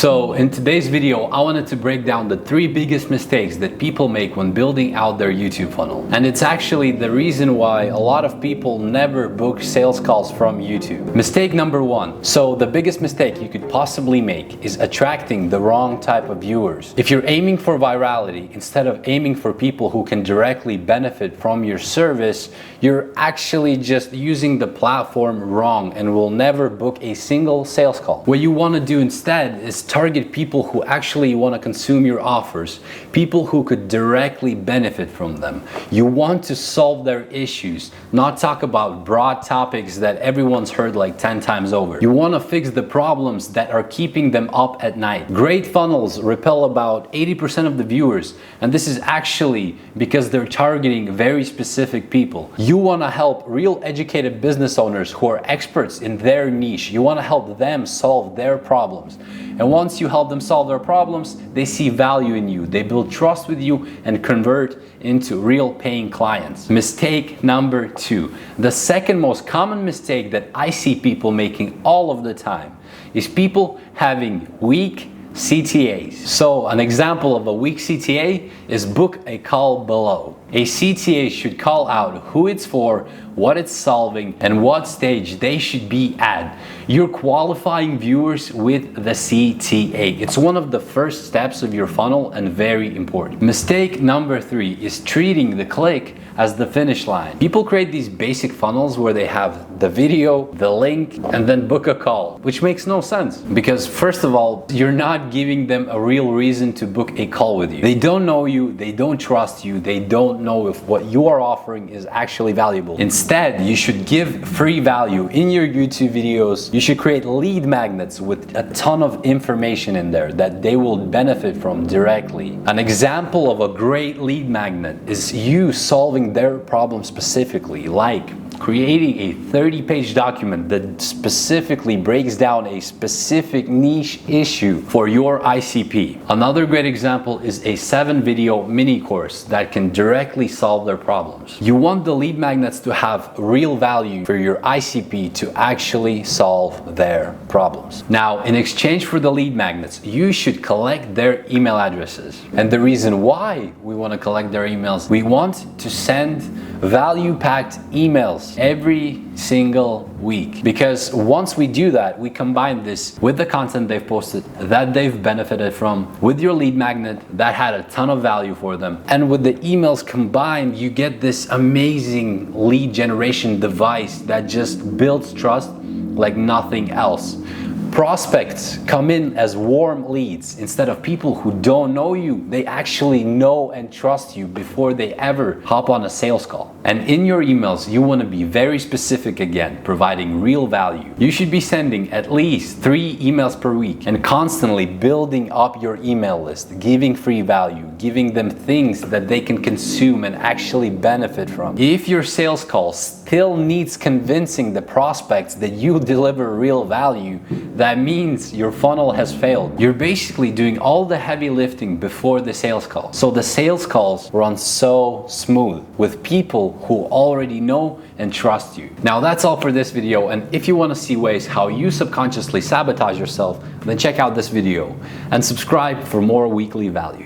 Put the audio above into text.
So in today's video, I wanted to break down the 3 biggest mistakes that people make when building out their YouTube funnel. And it's actually the reason why a lot of people never book sales calls from YouTube. Mistake number 1. So the biggest mistake you could possibly make is attracting the wrong type of viewers. If you're aiming for virality instead of aiming for people who can directly benefit from your service, you're actually just using the platform wrong and will never book a single sales call. What you want to do instead is target people who actually want to consume your offers, people who could directly benefit from them. You want to solve their issues, not talk about broad topics that everyone's heard like 10 times over. You want to fix the problems that are keeping them up at night. Great funnels repel about 80% of the viewers, and this is actually because they're targeting very specific people. You want to help real educated business owners who are experts in their niche. You want to help them solve their problems. And once you help them solve their problems, they see value in you. They build trust with you and convert into real paying clients. Mistake number 2. The second most common mistake that I see people making all of the time is people having weak CTAs. So an example of a weak CTA is book a call below. A CTA should call out who it's for, what it's solving, and what stage they should be at. You're qualifying viewers with the CTA. It's one of the first steps of your funnel and very important. Mistake number 3 is treating the click as the finish line. People create these basic funnels where they have the video, the link, and then book a call, which makes no sense because first of all, you're not giving them a real reason to book a call with you. They don't know you, they don't trust you, they don't know if what you are offering is actually valuable. Instead, you should give free value in your YouTube videos. You should create lead magnets with a ton of information in there that they will benefit from directly. An example of a great lead magnet is you solving their problem specifically, like creating a 30-page document that specifically breaks down a specific niche issue for your ICP. Another great example is a 7-video mini course that can directly solve their problems. You want the lead magnets to have real value for your ICP to actually solve their problems. Now, in exchange for the lead magnets, you should collect their email addresses. And the reason why we want to collect their emails, we want to send value-packed emails every single week, because once we do that, we combine this with the content they've posted that they've benefited from, with your lead magnet that had a ton of value for them, and with the emails combined, you get this amazing lead generation device that just builds trust like nothing else. Prospects come in as warm leads instead of people who don't know you. They actually know and trust you before they ever hop on a sales call. And in your emails, you want to be very specific again, providing real value. You should be sending at least 3 emails per week and constantly building up your email list, giving free value, giving them things that they can consume and actually benefit from. If your sales call still needs convincing the prospects that you deliver real value, that means your funnel has failed. You're basically doing all the heavy lifting before the sales call. So the sales calls run so smooth with people who already know and trust you. Now that's all for this video, and if you want to see ways how you subconsciously sabotage yourself, then check out this video and subscribe for more weekly value.